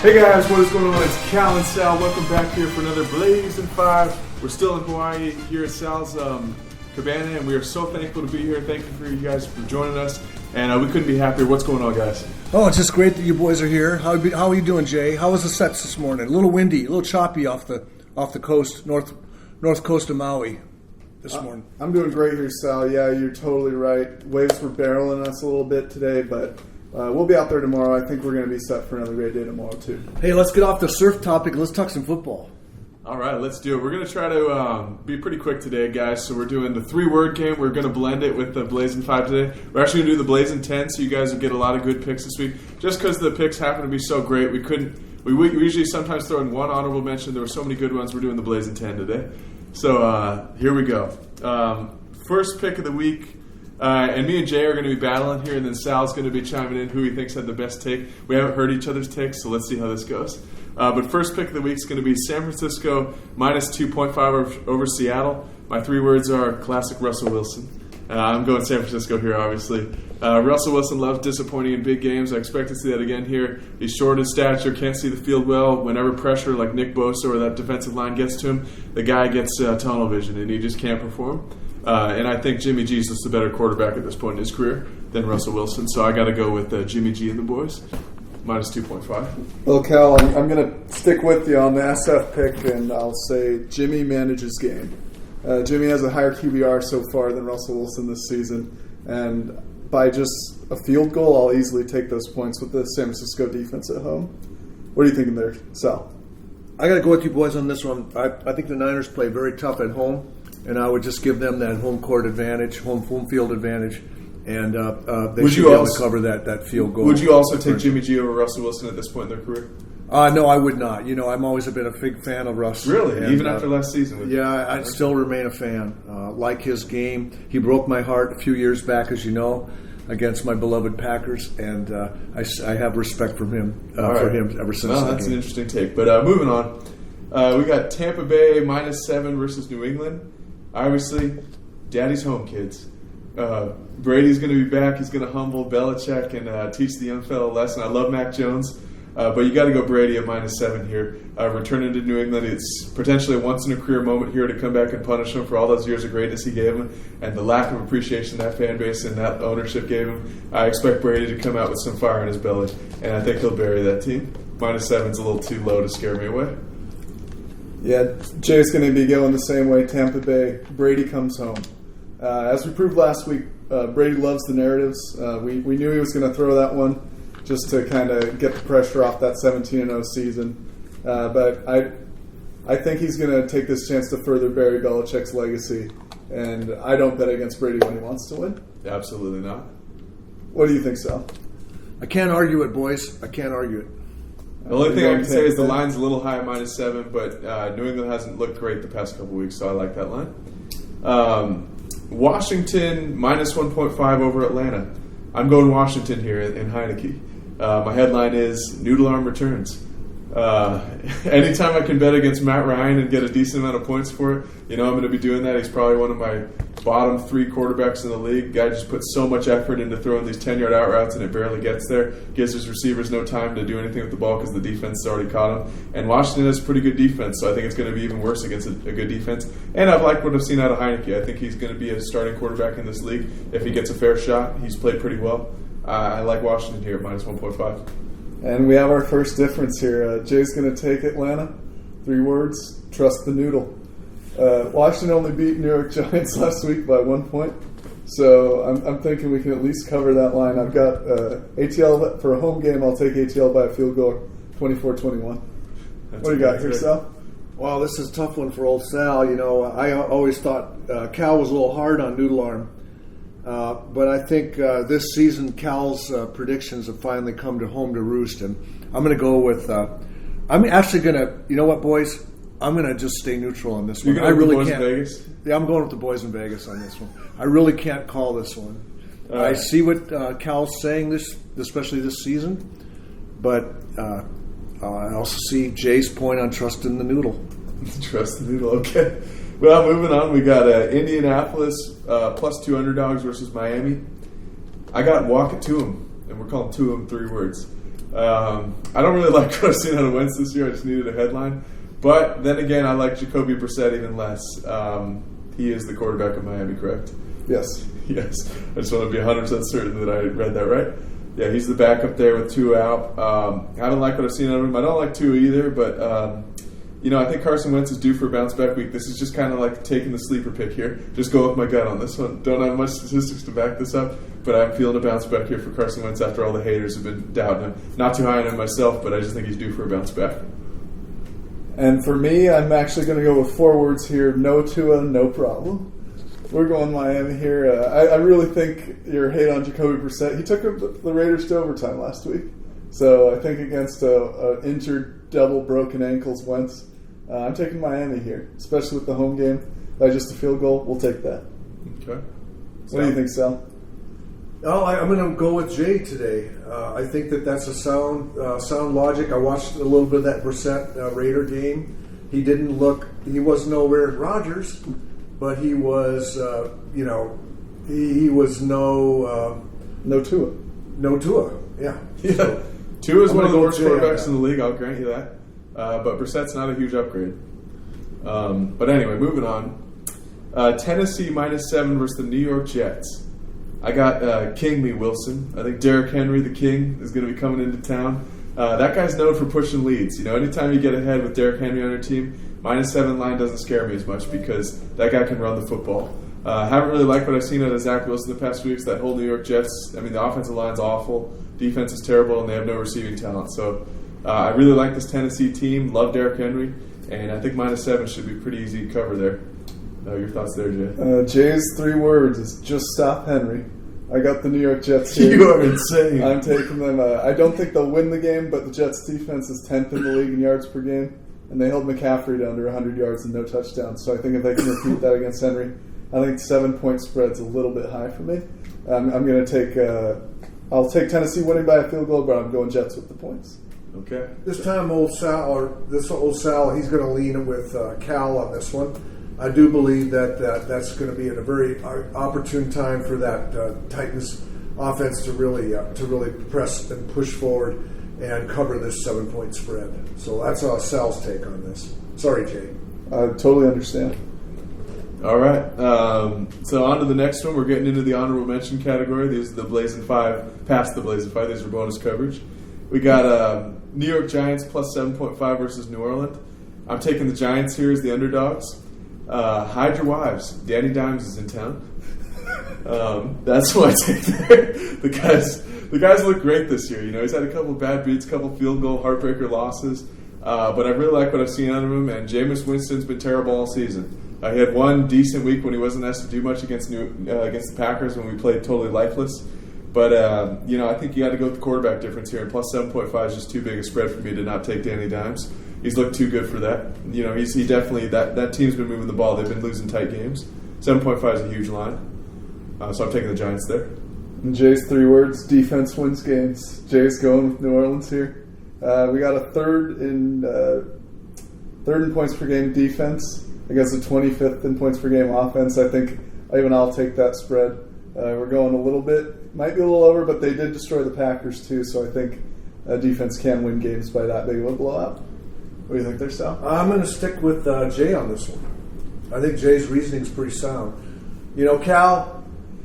Hey guys, what is going on? It's Cal and Sal. Welcome back here for another Blazing 5. We're still in Hawaii here at Sal's cabana, and we are so thankful to be here. Thank you for you guys for joining us, and we couldn't be happier. What's going on, guys? Oh, it's just great that you boys are here. How are you doing, Jay? How was the sets this morning? A little windy, a little choppy off the coast, north coast of Maui this morning. I'm doing great here, Sal. Yeah, you're totally right. Waves were barreling us a little bit today, but we'll be out there tomorrow. I think we're going to be set for another great day tomorrow, too. Hey, let's get off the surf topic. Let's talk some football. All right, let's do it. We're going to try to be pretty quick today, guys. So we're doing the 3-word game. We're going to blend it with the Blazing 5 today. We're actually going to do the Blazing 10, so you guys will get a lot of good picks this week. Just because the picks happen to be so great, we usually sometimes throw in one honorable mention. There were so many good ones. We're doing the Blazing 10 today. So here we go. First pick of the week. And me and Jay are going to be battling here, and then Sal's going to be chiming in who he thinks had the best take. We haven't heard each other's takes, so let's see how this goes. But first pick of the week is going to be San Francisco minus 2.5 over Seattle. My 3 words are classic Russell Wilson. I'm going San Francisco here, obviously. Russell Wilson loves disappointing in big games. I expect to see that again here. He's short in stature, can't see the field well. Whenever pressure like Nick Bosa or that defensive line gets to him, the guy gets tunnel vision, and he just can't perform. And I think Jimmy G's just a better quarterback at this point in his career than Russell Wilson. So I got to go with Jimmy G and the boys, minus 2.5. Well, Cal, I'm going to stick with you on the SF pick, and I'll say Jimmy manages game. Jimmy has a higher QBR so far than Russell Wilson this season. And by just a field goal, I'll easily take those points with the San Francisco defense at home. What are you thinking there, Sal? I got to go with you boys on this one. I think the Niners play very tough at home. And I would just give them that home court advantage, home field advantage, and they should be able to cover that field goal. Would you also take Jimmy G over Russell Wilson at this point in their career? No, I would not. You know, I'm always been a big fan of Russ. Really? And, even after last season? Yeah, I still remain a fan. Like his game. He broke my heart a few years back, as you know, against my beloved Packers, and I have respect for him ever since that that's game. an interesting take. But moving on, we got Tampa Bay minus 7 versus New England. Obviously, Daddy's home, kids. Brady's going to be back. He's going to humble Belichick and teach the young fella a lesson. I love Mac Jones, but you got to go Brady at minus 7 here. Returning to New England, it's potentially a once-in-a-career moment here to come back and punish him for all those years of greatness he gave him and the lack of appreciation that fan base and that ownership gave him. I expect Brady to come out with some fire in his belly, and I think he'll bury that team. Minus 7's a little too low to scare me away. Yeah, Jay's going to be going the same way. Tampa Bay, Brady comes home. As we proved last week, Brady loves the narratives. We knew he was going to throw that one just to kind of get the pressure off that 17-0 season. But I think he's going to take this chance to further bury Belichick's legacy. And I don't bet against Brady when he wants to win. Absolutely not. What do you think, Sal? I can't argue it, boys. I can't argue it. The only thing I can say is the line's a little high at minus 7, but New England hasn't looked great the past couple weeks, so I like that line. Washington minus 1.5 over Atlanta. I'm going Washington here in Heineke. My headline is Noodle Arm returns. Anytime I can bet against Matt Ryan and get a decent amount of points for it, I'm going to be doing that. He's probably one of my bottom 3 quarterbacks in the league. Guy just puts so much effort into throwing these 10-yard out routes, and it barely gets there. Gives his receivers no time to do anything with the ball because the defense has already caught him. And Washington has a pretty good defense, so I think it's going to be even worse against a good defense. And I've liked what I've seen out of Heineke. I think he's going to be a starting quarterback in this league. If he gets a fair shot, he's played pretty well. I like Washington here at minus 1.5. And we have our first difference here. Jay's going to take Atlanta. 3 words, trust the noodle. Washington only beat New York Giants last week by 1 point. So I'm thinking we can at least cover that line. I've got ATL for a home game. I'll take ATL by a field goal, 24-21. What do you got here, Sal? Well, this is a tough one for old Sal. I always thought Cal was a little hard on Noodle Arm. But I think this season Cal's predictions have finally come home to roost, and I'm going to go with. I'm actually going to. You know what, boys? I'm going to just stay neutral on this one. I really can't. Vegas? Yeah, I'm going with the boys in Vegas on this one. I really can't call this one. I see what Cal's saying especially this season, but I also see Jay's point on trusting the noodle. Trust the noodle. Okay. Well, moving on, we got Indianapolis plus 2 underdogs versus Miami. I got walk it to them, and we're calling 2 of them 3 words. I don't really like what I've seen out of Wentz this year. I just needed a headline. But then again, I like Jacoby Brissett even less. He is the quarterback of Miami, correct? Yes. Yes. I just want to be 100% certain that I read that right. Yeah, he's the backup there with Tua out. I don't like what I've seen out of him. I don't like Tua either, but I think Carson Wentz is due for a bounce back week. This is just kind of like taking the sleeper pick here. Just go with my gut on this one. Don't have much statistics to back this up, but I'm feeling a bounce back here for Carson Wentz after all the haters have been doubting him. Not too high on him myself, but I just think he's due for a bounce back. And for me, I'm actually going to go with 4 words here. No Tua, no problem. We're going Miami here. I really think your hate on Jacoby Brissett. He took the Raiders to overtime last week. So I think against a injured, double broken ankles Wentz, I'm taking Miami here, especially with the home game. Just a field goal, we'll take that. Okay. What do you think, Sal? Oh, I'm going to go with Jay today. I think that's a sound logic. I watched a little bit of that Brissett Raider game. He was no Aaron Rodgers, but he was, he was no Tua. No Tua, yeah. So, Tua is one of the worst Jay quarterbacks in the league, I'll grant you that. But Brissett's not a huge upgrade. But anyway, moving on. Tennessee -7 versus the New York Jets. I got King Me Wilson. I think Derrick Henry, the King, is going to be coming into town. That guy's known for pushing leads. Anytime you get ahead with Derrick Henry on your team, -7 line doesn't scare me as much because that guy can run the football. Haven't really liked what I've seen out of Zach Wilson the past 2 weeks. That whole New York Jets, the offensive line's awful. Defense is terrible, and they have no receiving talent. So I really like this Tennessee team. Love Derrick Henry, and I think -7 should be pretty easy to cover there. Your thoughts there, Jay? Jay's 3 words is just stop Henry. I got the New York Jets here. You are insane. I'm taking them. I don't think they'll win the game, but the Jets' defense is 10th in the league in yards per game, and they held McCaffrey to under 100 yards and no touchdowns. So I think if they can repeat that against Henry, I think 7-point spread's a little bit high for me. I'm going to take. I'll take Tennessee winning by a field goal, but I'm going Jets with the points. Okay. This time, old Sal, he's going to lean with Cal on this one. I do believe that's going to be at a very opportune time for that Titans offense to really press and push forward and cover this 7-point spread. So that's Sal's take on this. Sorry, Jay. I totally understand. All right. So on to the next one. We're getting into the honorable mention category. These are the Blazing 5, past the Blazing 5. These are bonus coverage. We got New York Giants plus 7.5 versus New Orleans. I'm taking the Giants here as the underdogs. Hide your wives. Danny Dimes is in town. That's who I take there. The guys look great this year. He's had a couple bad beats, a couple field goal heartbreaker losses. But I really like what I've seen out of him. And Jameis Winston's been terrible all season. He had one decent week when he wasn't asked to do much against the Packers when we played totally lifeless. But I think you got to go with the quarterback difference here. And plus 7.5 is just too big a spread for me to not take Danny Dimes. He's looked too good for that. He definitely that team's been moving the ball. They've been losing tight games. 7.5 is a huge line, so I'm taking the Giants there. And Jay's 3 words: defense wins games. Jay's going with New Orleans here. We got a third in points per game defense against a 25th in points per game offense. I think I'll take that spread. We're going a little bit, might be a little over, but they did destroy the Packers too. So I think defense can win games by that big of a blowout. What do you think there, Sal? I'm going to stick with Jay on this one. I think Jay's reasoning is pretty sound. Cal,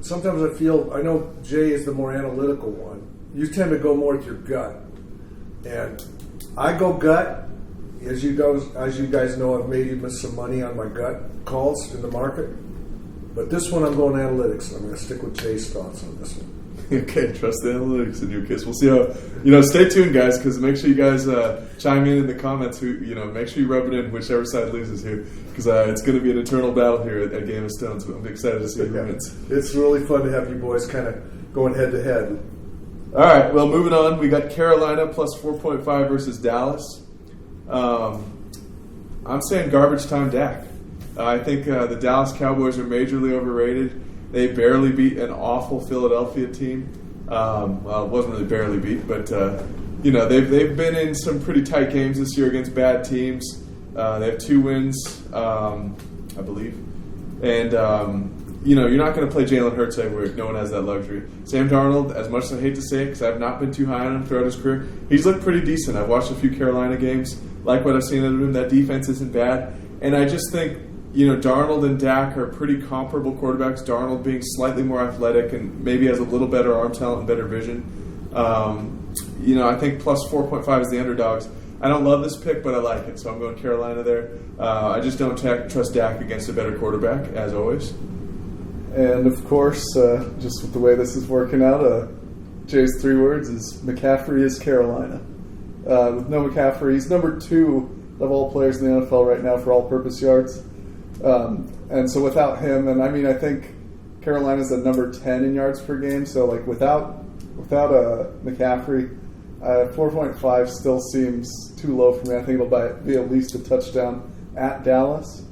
sometimes I know Jay is the more analytical one. You tend to go more with your gut. And I go gut. As you guys know, I've made some money on my gut calls in the market. But this one, I'm going analytics. I'm going to stick with Jay's thoughts on this one. Okay, trust the analytics in your case. We'll see how. Stay tuned, guys, because make sure you guys chime in the comments. Make sure you rub it in whichever side loses here, because it's going to be an eternal battle here at Game of Stones. I'm excited to see who wins. It's really fun to have you boys kind of going head to head. All right, well, moving on. We got Carolina plus 4.5 versus Dallas. I'm saying garbage time Dak. I think the Dallas Cowboys are majorly overrated. They barely beat an awful Philadelphia team. Well, it wasn't really barely beat, but they've been in some pretty tight games this year against bad teams. They have 2 wins, I believe, and you're not going to play Jalen Hurts everywhere. No one has that luxury. Sam Darnold, as much as I hate to say it, because I've not been too high on him throughout his career, he's looked pretty decent. I've watched a few Carolina games. Like what I've seen out of him, that defense isn't bad. And I just think, Darnold and Dak are pretty comparable quarterbacks. Darnold being slightly more athletic and maybe has a little better arm talent and better vision. I think plus 4.5 is the underdogs. I don't love this pick, but I like it, so I'm going Carolina there. I just don't trust Dak against a better quarterback, as always. And, of course, just with the way this is working out, Jay's 3 words is McCaffrey is Carolina. With no McCaffrey, he's number 2 of all players in the NFL right now for all-purpose yards. And so without him, and I think Carolina's at number 10 in yards per game, so without McCaffrey, 4.5 still seems too low for me. I think it'll be at least a touchdown at Dallas.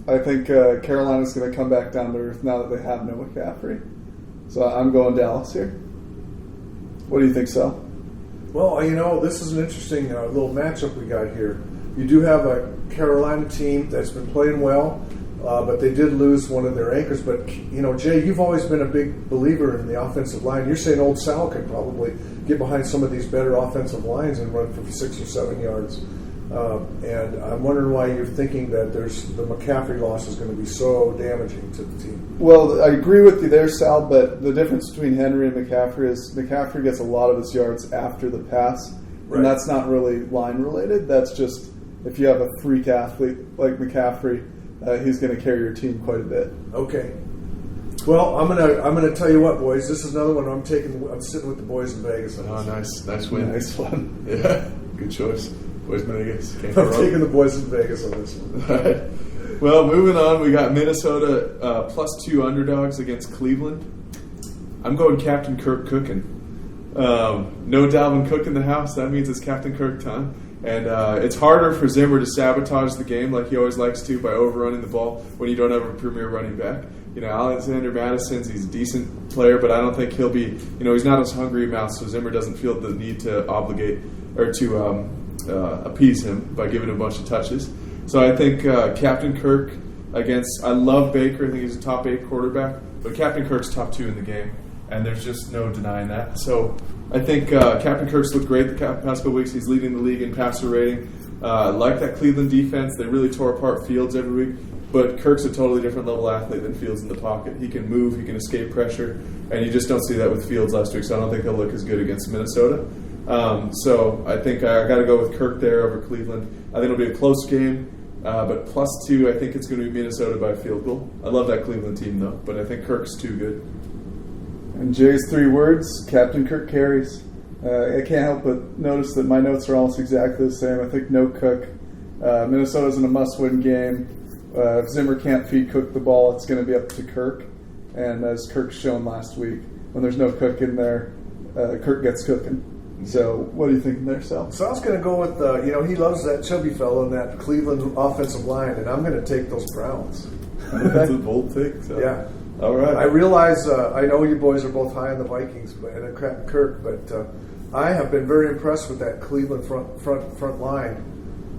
I think Carolina's going to come back down to earth now that they have no McCaffrey. So I'm going Dallas here. What do you think, Sal? Well, this is an interesting little matchup we got here. You do have a Carolina team that's been playing well, but they did lose one of their anchors. But, Jay, you've always been a big believer in the offensive line. You're saying old Sal can probably get behind some of these better offensive lines and run for 6 or 7 yards. And I'm wondering why you're thinking that the McCaffrey loss is going to be so damaging to the team. Well, I agree with you there, Sal, but the difference between Henry and McCaffrey is McCaffrey gets a lot of his yards after the pass, right. And that's not really line-related. That's just if you have a freak athlete like McCaffrey, he's going to carry your team quite a bit. Okay. Well, I'm gonna tell you what, boys. This is another one I'm sitting with the boys in Vegas. Oh, nice win. Nice one. Yeah, good choice. Boys in Vegas. I'm taking the boys in Vegas on this one. All right. Well, moving on, we got Minnesota +2 underdogs against Cleveland. I'm going Captain Kirk cooking. No Dalvin Cook in the house. That means it's Captain Kirk time. And it's harder for Zimmer to sabotage the game like he always likes to by overrunning the ball when you don't have a premier running back. Alexander Madison's, he's a decent player, but I don't think he'll be, he's not as hungry mouse, so Zimmer doesn't feel the need to obligate or to appease him by giving him a bunch of touches. So I think Captain Kirk against, I love Baker, I think he's a top 8 quarterback, but Captain Kirk's top 2 in the game, and there's just no denying that. So I think Captain Kirk's looked great the past couple weeks. He's leading the league in passer rating. Like that Cleveland defense, they really tore apart Fields every week. But Kirk's a totally different level athlete than Fields in the pocket. He can move, he can escape pressure, and you just don't see that with Fields last week, so I don't think he'll look as good against Minnesota. So I think I got to go with Kirk there over Cleveland. I think it'll be a close game, but +2, I think it's going to be Minnesota by a field goal. I love that Cleveland team, though, but I think Kirk's too good. And Jay's 3 words, Captain Kirk carries. I can't help but notice that my notes are almost exactly the same. I think no Cook. Minnesota's in a must-win game. If Zimmer can't feed Cook the ball, it's going to be up to Kirk. And as Kirk's shown last week, when there's no Cook in there, Kirk gets cooking. So what are you thinking there, Sal? So I was going to go with, he loves that chubby fellow in that Cleveland offensive line, and I'm going to take those Browns. That's a bold pick. So. Yeah. All right. I realize, I know you boys are both high on the Vikings and Captain Kirk, but I have been very impressed with that Cleveland front line.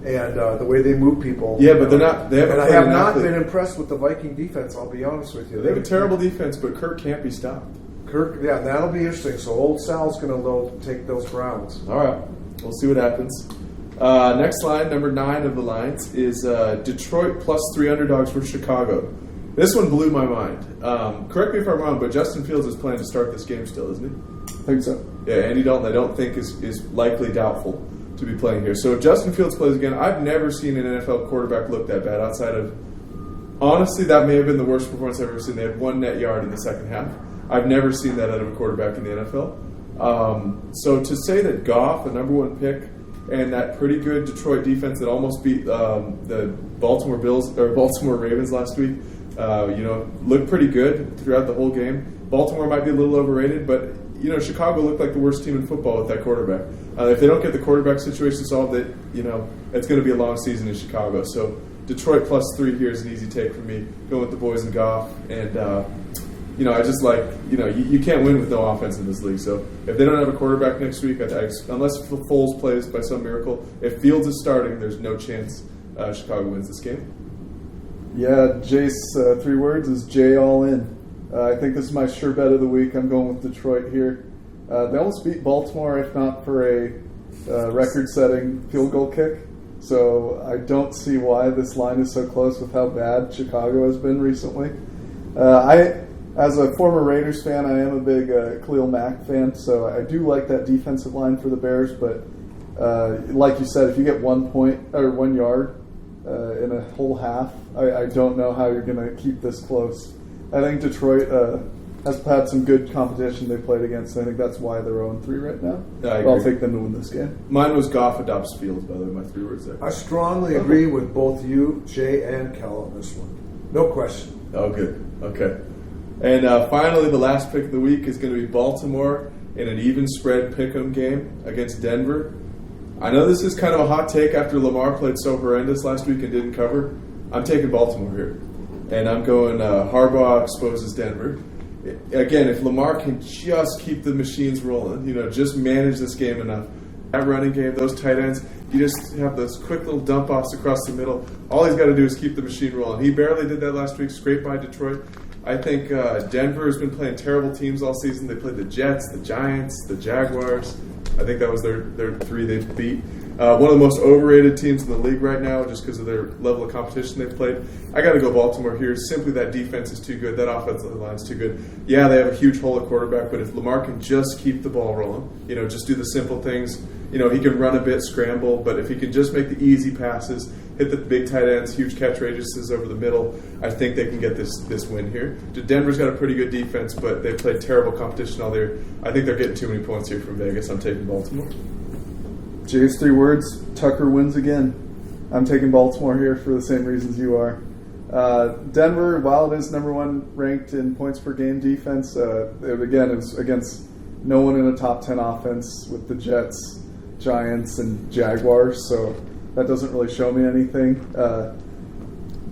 And the way they move people. Yeah, but they're not. They haven't. And I have not been impressed with the Viking defense. I'll be honest with you. They have a terrible defense, but Kirk can't be stopped. Kirk, yeah, that'll be interesting. So old Sal's going to take those Browns. All right, we'll see what happens. Next line, number 9 of the lines, is Detroit +3 underdogs for Chicago. This one blew my mind. Correct me if I'm wrong, but Justin Fields is planning to start this game still, isn't he? I think so. Yeah, Andy Dalton, I don't think is likely doubtful to be playing here. So if Justin Fields plays again, I've never seen an NFL quarterback look that bad outside of, honestly, that may have been the worst performance I've ever seen. They had 1 net yard in the second half. I've never seen that out of a quarterback in the NFL. So to say that Goff, the number 1 pick, and that pretty good Detroit defense that almost beat the Baltimore Ravens last week, looked pretty good throughout the whole game. Baltimore might be a little overrated, but Chicago looked like the worst team in football with that quarterback. If they don't get the quarterback situation solved, it's going to be a long season in Chicago. So Detroit +3 here is an easy take for me. Go with the boys and Goff, and I just like you can't win with no offense in this league. So if they don't have a quarterback next week, unless Foles plays by some miracle, if Fields is starting, there's no chance Chicago wins this game. Yeah, Jay's 3 words is Jay all in. I think this is my sure bet of the week. I'm going with Detroit here. They almost beat Baltimore, if not for a record-setting field goal kick. So I don't see why this line is so close with how bad Chicago has been recently. As a former Raiders fan, I am a big Khalil Mack fan, so I do like that defensive line for the Bears. But like you said, if you get 1 point or 1 yard in a whole half, I don't know how you're going to keep this close. I think Detroit has had some good competition they played against. I think that's why they're 0-3 right now. I agree. I'll take them to win this game. Mine was Goff adopts Fields, by the way, my 3 words there. I strongly agree with both you, Jay, and Cal on this one. No question. Oh, good. Okay. And finally, the last pick of the week is going to be Baltimore in an even spread pick'em game against Denver. I know this is kind of a hot take after Lamar played so horrendous last week and didn't cover. I'm taking Baltimore here. And I'm going Harbaugh exposes Denver. Again, if Lamar can just keep the machines rolling, just manage this game enough. That running game, those tight ends, you just have those quick little dump offs across the middle. All he's got to do is keep the machine rolling. He barely did that last week, scraped by Detroit. I think Denver has been playing terrible teams all season. They played the Jets, the Giants, the Jaguars. I think that was their 3 they've beat. One of the most overrated teams in the league right now just because of their level of competition they've played. I got to go Baltimore here. Simply that defense is too good. That offensive line is too good. Yeah, they have a huge hole at quarterback, but if Lamar can just keep the ball rolling, just do the simple things, he can run a bit, scramble, but if he can just make the easy passes, hit the big tight ends, huge catch radiuses over the middle, I think they can get this win here. Denver's got a pretty good defense, but they've played terrible competition all year. I think they're getting too many points here from Vegas. I'm taking Baltimore. Jay's 3 words, Tucker wins again. I'm taking Baltimore here for the same reasons you are. Denver, while it is number 1 ranked in points per game defense, it was against no one in a top 10 offense with the Jets, Giants, and Jaguars, so that doesn't really show me anything.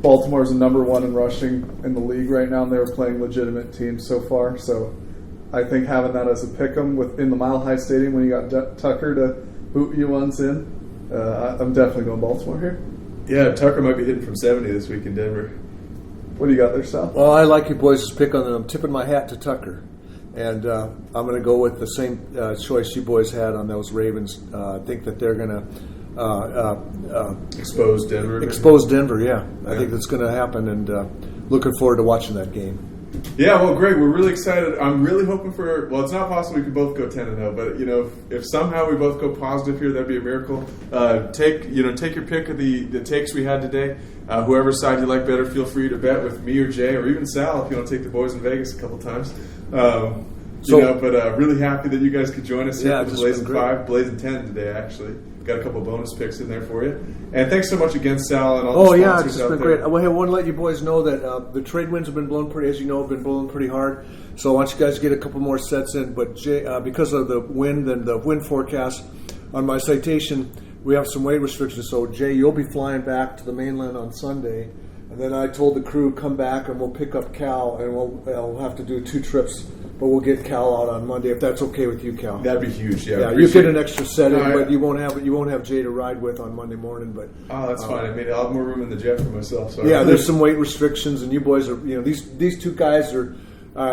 Baltimore's a number 1 in rushing in the league right now, and they were playing legitimate teams so far, so I think having that as a pick'em in the Mile High Stadium when you got Tucker to boot you once in, I'm definitely going Baltimore here. Yeah, Tucker might be hitting from 70 this week in Denver. What do you got there, Sal? Well, I like you boys' pick on it. I'm tipping my hat to Tucker. And I'm going to go with the same choice you boys had on those Ravens. I think that they're going to expose Denver. Expose Denver, yeah. I think that's going to happen, and looking forward to watching that game. Yeah, well, great. We're really excited. I'm really hoping for. Well, it's not possible we could both go 10-0, but if somehow we both go positive here, that'd be a miracle. Take your pick of the takes we had today. Whoever side you like better, feel free to bet with me or Jay or even Sal if you want to take the boys in Vegas a couple times. Really happy that you guys could join us here for the Blazing 5, Blazing 10 today. Actually, got a couple bonus picks in there for you. And thanks so much again, Sal, and all the sponsors it's been great. I want to let you boys know that the trade winds have been blowing pretty hard. So I want you guys to get a couple more sets in. But Jay, because of the wind and the wind forecast on my citation, we have some weight restrictions. So Jay, you'll be flying back to the mainland on Sunday. And then I told the crew, come back and we'll pick up Cal, and we'll have to do 2 trips, but we'll get Cal out on Monday if that's okay with you, Cal. That'd be huge. Yeah, you get an extra set in, but you won't have Jay to ride with on Monday morning. But that's fine. I mean, I'll have more room in the jet for myself. So there's some weight restrictions, and you boys are these 2 guys are.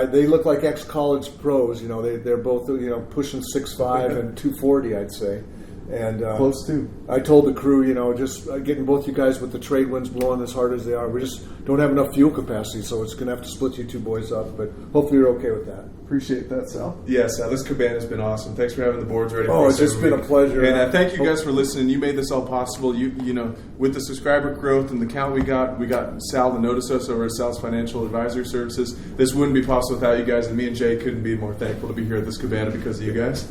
They look like ex-college pros. They're both pushing 6'5" and 240, I'd say. And close to. I told the crew, just getting both you guys with the trade winds blowing as hard as they are, we just don't have enough fuel capacity, so it's going to have to split you 2 boys up. But hopefully you're okay with that. Appreciate that, Sal. Yes, this cabana has been awesome. Thanks for having the boards ready. It's just been a pleasure. And thank you guys for listening. You made this all possible. You with the subscriber growth and the count we got Sal to notice us over at Sal's Financial Advisory Services. This wouldn't be possible without you guys, and me and Jay couldn't be more thankful to be here at this cabana because of you guys.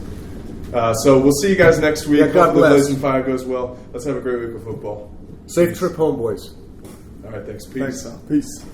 So we'll see you guys next week. God Hopefully bless. Blazing 5 goes well. Let's have a great week of football. Safe trip home, boys. All right, thanks. Peace. Thanks, Sal. Peace.